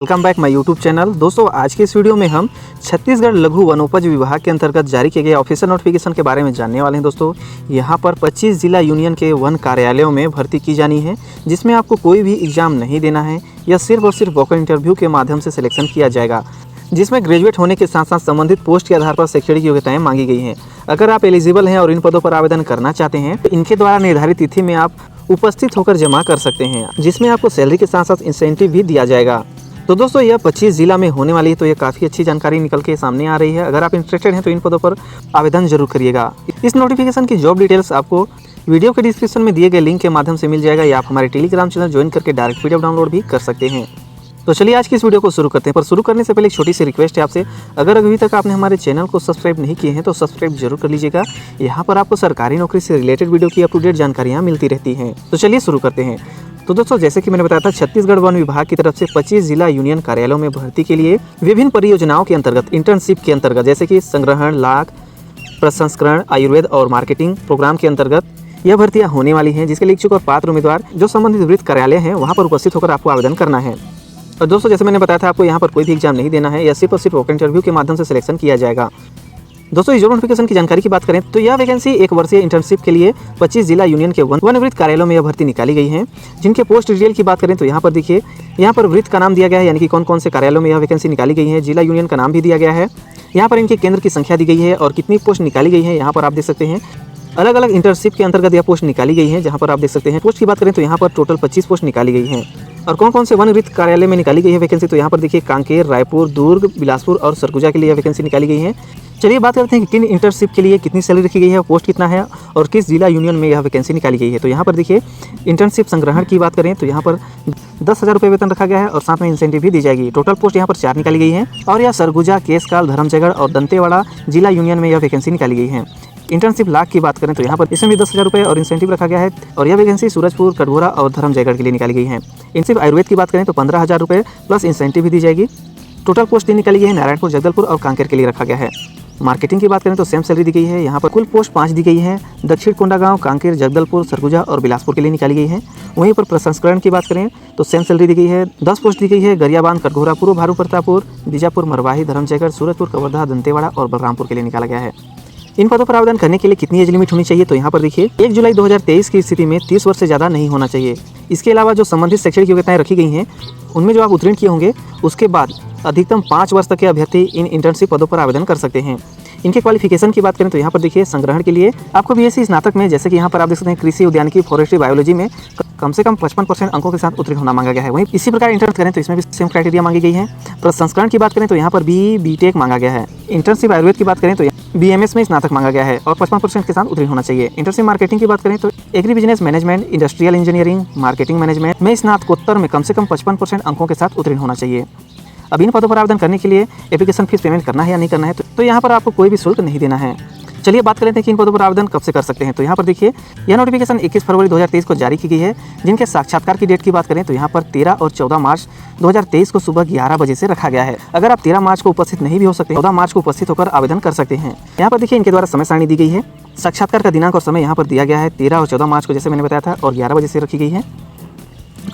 Welcome back my YouTube channel. दोस्तों, आज के इस वीडियो में हम छत्तीसगढ़ लघु वनोपज विभाग के अंतर्गत जारी किए गए ऑफिशियल नोटिफिकेशन के बारे में जानने वाले हैं। दोस्तों, यहाँ पर 25 जिला यूनियन के वन कार्यालयों में भर्ती की जानी है, जिसमें आपको कोई भी एग्जाम नहीं देना है। यह सिर्फ और सिर्फ वोकल इंटरव्यू के माध्यम से सिलेक्शन किया जाएगा, जिसमें ग्रेजुएट होने के साथ साथ संबंधित पोस्ट के आधार पर शैक्षणिक योग्यताएं मांगी गई हैं। अगर आप एलिजिबल हैं और इन पदों पर आवेदन करना चाहते हैं तो इनके द्वारा निर्धारित तिथि में आप उपस्थित होकर जमा कर सकते हैं, जिसमें आपको सैलरी के साथ साथ इंसेंटिव भी दिया जाएगा। तो दोस्तों, यह 25 जिला में होने वाली है, तो यह काफ़ी अच्छी जानकारी निकल के सामने आ रही है। अगर आप इंटरेस्टेड हैं तो इन पदों पर आवेदन जरूर करिएगा। इस नोटिफिकेशन की जॉब डिटेल्स आपको वीडियो के डिस्क्रिप्शन में दिए गए लिंक के माध्यम से मिल जाएगा, या आप हमारे टेलीग्राम चैनल ज्वाइन करके डायरेक्ट पीडीएफ डाउनलोड भी कर सकते हैं। तो चलिए आज की इस वीडियो को शुरू करते हैं। पर शुरू करने से पहले एक छोटी सी रिक्वेस्ट है आपसे, अगर अभी तक आपने हमारे चैनल को सब्सक्राइब नहीं किए हैं तो सब्सक्राइब जरूर कर लीजिएगा। यहाँ पर आपको सरकारी नौकरी से रिलेटेड वीडियो की अप टू डेट जानकारियाँ मिलती रहती हैं। तो चलिए शुरू करते हैं। तो दोस्तों, जैसे कि मैंने बताया था, छत्तीसगढ़ वन विभाग की तरफ से 25 जिला यूनियन कार्यालयों में भर्ती के लिए विभिन्न परियोजनाओं के अंतर्गत इंटर्नशिप के अंतर्गत, जैसे कि संग्रहण, लाख, प्रसंस्करण, आयुर्वेद और मार्केटिंग प्रोग्राम के अंतर्गत यह भर्तियां होने वाली हैं, जिसके लिए इच्छुक और पात्र उम्मीदवार जो संबंधित वृत्त कार्यालय हैं वहां पर उपस्थित होकर आपको आवेदन करना है। और दोस्तों, जैसे मैंने बताया था, आपको यहाँ पर कोई भी एग्जाम नहीं देना है, या सिर्फ और सिर्फ वोकल इंटरव्यू के माध्यम से सिलेक्शन किया जाएगा। दोस्तों, इस जॉब नोटिफिकेशन की जानकारी की बात करें तो यह वैकेंसी एक वर्षीय इंटर्नशिप के लिए 25 जिला यूनियन के वन वृत्त कार्यालयों में यह भर्ती निकाली गई है। जिनके पोस्ट डिटेल की बात करें तो यहाँ पर देखिए, यहाँ पर वृत्त का नाम दिया गया है, यानी कि कौन कौन से कार्यालयों में यह वैकेंसी निकाली गई है। जिला यूनियन का नाम भी दिया गया है। यहाँ पर इनके केंद्र की संख्या दी गई है और कितनी पोस्ट निकाली गई है यहाँ पर आप देख सकते हैं। अलग अलग इंटर्नशिप के अंतर्गत यह पोस्ट निकाली गई है, जहाँ पर आप देख सकते हैं। पोस्ट की बात करें तो यहाँ पर टोटल 25 पोस्ट निकाली गई हैं। और कौन कौन से वन वृत्त कार्यालय में निकाली गई है वैकेंसी, तो यहाँ पर देखिए कांकेर, रायपुर, दुर्ग, बिलासपुर और सरगुजा के लिए वैकेंसी निकाली गई है। चलिए बात करते हैं कि किन इंटर्नशिप के लिए कितनी सैलरी रखी गई है, पोस्ट कितना है और किस जिला यूनियन में यह वैकेंसी निकाली गई है। तो यहाँ पर देखिए, इंटर्नशिप संग्रहण की बात करें तो यहाँ पर 10,000 रुपये वेतन रखा गया है और साथ में इंसेंटिव भी दी जाएगी। टोटल पोस्ट यहाँ पर 4 निकाली गई है। और यह सरगुजा, केसकाल, धर्मजयगढ़ और दंतेवाड़ा जिला यूनियन में यह वैकेंसी निकाली गई है। इंटर्नशिप लाख की बात करें तो यहाँ पर इसमें भी 10,000 रुपये और इंसेंटिव रखा गया है, और यह वैकेंसी सूरजपुर, कटघोरा और धर्मजयगढ़ के लिए निकाली गई है। इंसेंटिव आयुर्वेद की बात करें तो 15,000 रुपये प्लस इंसेंटिव भी दी जाएगी। टोटल पोस्ट 3 निकाली गई है, नारायणपुर, जगदलपुर और कांकेर के लिए रखा गया है। मार्केटिंग की बात करें तो सेम सैलरी दी गई है। यहाँ पर कुल पोस्ट 5 दी गई है। दक्षिण कोंडागांव, कांकेर, जगदलपुर, सरगुजा और बिलासपुर के लिए निकाली गई है। वहीं पर प्रसंस्करण की बात करें तो सेम सैलरी दी गई है। 10 पोस्ट दी गई है। गरियाबांध, कटघोरा, पूर्व भारू प्रतापपुर, बीजापुर, मरवाही, धर्मजयगढ़, सूरजपुर, कवर्धा, दंतेवाड़ा और बलरामपुर के लिए निकाला गया है। इन पदों पर आवेदन करने के लिए कितनी एज लिमिट होनी चाहिए, तो यहाँ पर देखिए 1 जुलाई 2023 की स्थिति में 30 वर्ष से ज़्यादा नहीं होना चाहिए। इसके अलावा जो संबंधित शैक्षणिक योग्यताएं रखी गई हैं उनमें जो आप उत्तीर्ण किए होंगे, उसके बाद अधिकतम 5 वर्ष तक के अभ्यर्थी इन इंटर्नशिप पदों पर आवेदन कर सकते हैं। इनके क्वालिफिकेशन की बात करें तो यहाँ पर देखिए, संग्रहण के लिए आपको बीएससी स्नातक में, जैसे कि यहाँ पर आप देख सकते हैं, कृषि, उद्यानिकी, फॉरेस्ट्री, बायोलॉजी में कम से कम 55% अंकों के साथ उत्तीर्ण होना मांगा गया है। वहीं इसी प्रकार इंटर्न करें तो इसमें भी सेम क्राइटेरिया मांगी गई है। प्रसंस्करण की बात करें तो यहाँ पर बीटेक मांगा गया है। इंटर्नशिप आयुर्वेद की बात करें तो बीएमएस में स्नातक मांगा गया है और 55% के साथ उत्तीर्ण होना चाहिए। इंटर्नशिप मार्केटिंग की बात करें तो agri business management, industrial engineering, marketing management में स्नातकोत्तर में कम से कम 55% अंकों के साथ उत्तीर्ण होना चाहिए। अब इन पदों पर आवेदन करने के लिए एप्लीकेशन फीस पेमेंट करना है या नहीं करना है, तो यहाँ पर आपको कोई भी शुल्क नहीं देना है। चलिए बात करते हैं कि इन पदों पर आवेदन कब से कर सकते हैं। तो यहाँ पर देखिए, यह नोटिफिकेशन 21 फरवरी 2023 को जारी की गई है। जिनके साक्षात्कार की डेट की बात करें तो यहाँ पर 13 और 14 मार्च 2023 को सुबह 11 बजे से रखा गया है। अगर आप 13 मार्च को उपस्थित नहीं भी हो सकते, 14 मार्च को उपस्थित होकर आवेदन कर सकते हैं। यहाँ पर देखिए, इनके द्वारा समय सारणी दी गई है। साक्षात्कार का दिनांक और समय यहाँ पर दिया गया है 13 और 14 मार्च को, जैसे मैंने बताया था, और 11 बजे से रखी गई है।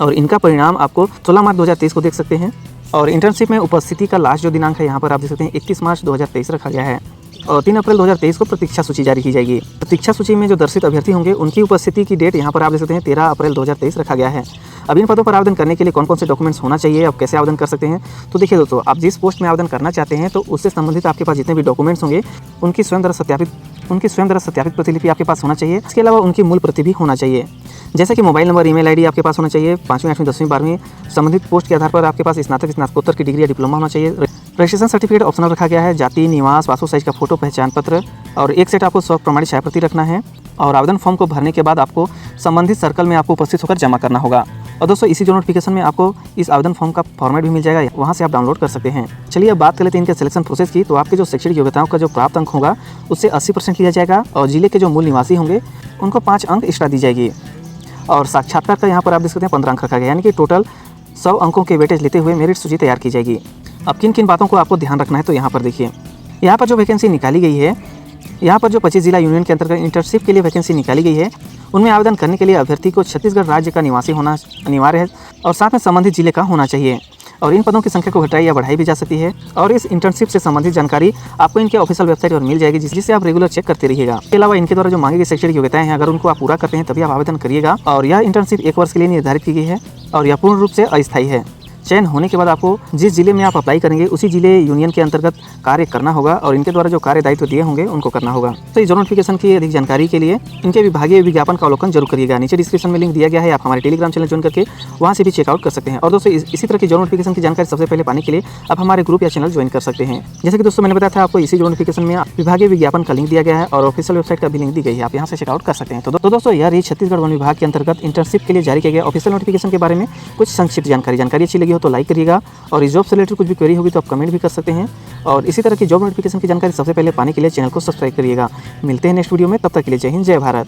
और इनका परिणाम आपको 16 मार्च 2023 को देख सकते हैं। और इंटर्नशिप में उपस्थिति का लास्ट जो दिनांक है यहाँ पर आप देख सकते हैं 31 मार्च 2023 रखा गया है। और 3 अप्रैल 2023 को प्रतीक्षा सूची जारी की जाएगी। प्रतीक्षा सूची में जो दर्शित अभ्यर्थी होंगे उनकी उपस्थिति की डेट यहाँ पर आप देख सकते हैं 13 अप्रैल 2023 रखा गया है। अब इन पदों पर आवेदन करने के लिए कौन कौन से डॉक्यूमेंट्स होना चाहिए, आप कैसे आवेदन कर सकते हैं, तो देखिए दोस्तों, आप जिस पोस्ट में आवेदन करना चाहते हैं तो उससे संबंधित आपके पास जितने भी डॉक्यूमेंट्स होंगे उनकी स्वयं द्वारा सत्यापित प्रतिलिपि आपके पास होना चाहिए। इसके अलावा उनकी मूल प्रति भी होना चाहिए, जैसे कि मोबाइल नंबर, ईमेल आईडी आपके पास होना चाहिए। 5वीं, 8वीं, 10वीं, 12वीं संबंधित पोस्ट के आधार पर आपके पास स्नातक, स्नातकोत्तर की डिग्री या डिप्लोमा होना चाहिए। रजिस्ट्रेशन सर्टिफिकेट ऑप्शनल रखा गया है। जाति, निवास, पासपोर्ट साइज का फोटो, पहचान पत्र और एक सेट आपको स्व प्रमाणित छाया प्रति रखना है। और आवेदन फॉर्म को भरने के बाद आपको संबंधित सर्कल में आपको उपस्थित होकर जमा करना होगा। और दोस्तों, इसी जो नोटिफिकेशन में आपको इस आवेदन फॉर्म का फॉर्मेट भी मिल जाएगा, वहाँ से आप डाउनलोड कर सकते हैं। चलिए अब बात कर लेते हैं इनके सिलेक्शन प्रोसेस की। तो आपके जो शैक्षणिक योग्यताओं का जो प्राप्त अंक होगा उससे 80% लिया जाएगा, और जिले के जो मूल निवासी होंगे उनको 5 अंक एक्स्ट्रा दी जाएगी। और साक्षात्कार का यहाँ पर आप देख सकते हैं 15 अंक रखा गया, यानी कि टोटल 100 अंकों के वेटेज लेते हुए मेरिट सूची तैयार की जाएगी। अब किन किन बातों को आपको ध्यान रखना है, तो यहाँ पर देखिए, यहाँ पर जो वैकेंसी निकाली गई है, यहाँ पर जो 25 जिला यूनियन के अंतर्गत इंटर्नशिप के लिए वैकेंसी निकाली गई है, उनमें आवेदन करने के लिए अभ्यर्थी को छत्तीसगढ़ राज्य का निवासी होना अनिवार्य है और साथ में संबंधित जिले का होना चाहिए। और इन पदों की संख्या को घटाई या बढ़ाई भी जा सकती है। और इस इंटर्नशिप से संबंधित जानकारी आपको इनके ऑफिशियल वेबसाइट पर मिल जाएगी, जिससे आप रेगुलर चेक करते रहिएगा। इसके अलावा इनके द्वारा जो मांगी गई शैक्षणिक योग्यताएं हैं, अगर उनको आप पूरा करते हैं तभी आप आवेदन करिएगा। और यह इंटर्नशिप 1 वर्ष के लिए निर्धारित की गई है और यह पूर्ण रूप से अस्थायी है। चयन होने के बाद आपको जिस जिले में आप अप्लाई करेंगे उसी जिले यूनियन के अंतर्गत कार्य करना होगा और इनके द्वारा जो कार्य दायित्व दिए होंगे उनको करना होगा। तो इस जॉब नोटिफिकेशन की अधिक जानकारी के लिए इनके विभागीय विज्ञापन का अवलोकन जरूर करिएगा। नीचे डिस्क्रिप्शन में लिंक दिया गया है, आप हमारे टेलीग्राम चैनल ज्वाइन करके वहाँ से भी चेकआउट कर सकते हैं। और दोस्तों इसी तरह की जॉब नोटिफिकेशन की जानकारी सबसे पहले पाने के लिए आप हमारे ग्रुप या चैनल ज्वाइन कर सकते हैं। जैसे कि दोस्तों मैंने बताया था, आपको इसी जॉब नोटिफिकेशन में विभागीय विज्ञापन का लिंक दिया गया है और ऑफिशियल वेबसाइट का भी लिंक दी गई है, आप यहाँ से चेकआउट कर सकते हैं। तो दोस्तों यह रही छत्तीसगढ़ वन विभाग के अंतर्गत इंटर्नशिप के लिए जारी किया गया ऑफिशियल नोटिफिकेशन के बारे में कुछ संक्षिप्त जानकारी अच्छी लगी हो तो लाइक करिएगा और इस जॉब से रिलेटेड कुछ भी क्वेरी होगी तो आप कमेंट भी कर सकते हैं। और इसी तरह की जॉब नोटिफिकेशन की जानकारी सबसे पहले पाने के लिए चैनल को सब्सक्राइब करिएगा। मिलते हैं नेक्स्ट वीडियो में, तब तक के लिए जय हिंद, जय भारत।